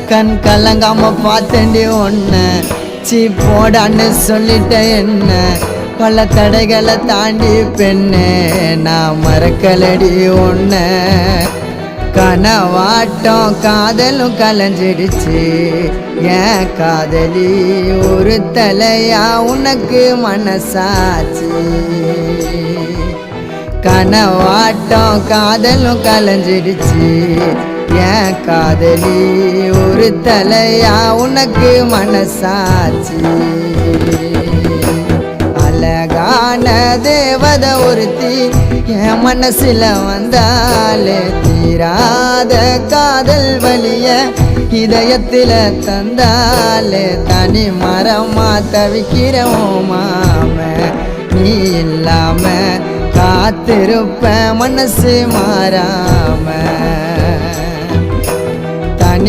கண் கலங்காம பார்த்தேன்டி ஒன்ன சீ போடான்னு சொல்லிட்ட என்ன பல தடைகளை தாண்டி பெண்ணே நான் மறக்கலடி ஒன்ன கனவாட்டம் காதலும் கலைஞ்சிடுச்சு ஏன் காதலி ஒரு தலையா உனக்கு மனசாச்சு கனவாட்டம் காதலும் கலைஞ்சிடுச்சு ஏன் காதலி ஒரு தலையா உனக்கு மனசாச்சு அழகான தேவதை ஒருத்தி என் மனசுல வந்தாலே தீராத காதல் வலிய இதயத்தில தந்தாலே தனி மரமா தவிக்கிறோம் மாம நீ இல்லாம காத்திருப்ப மனசு மாறாம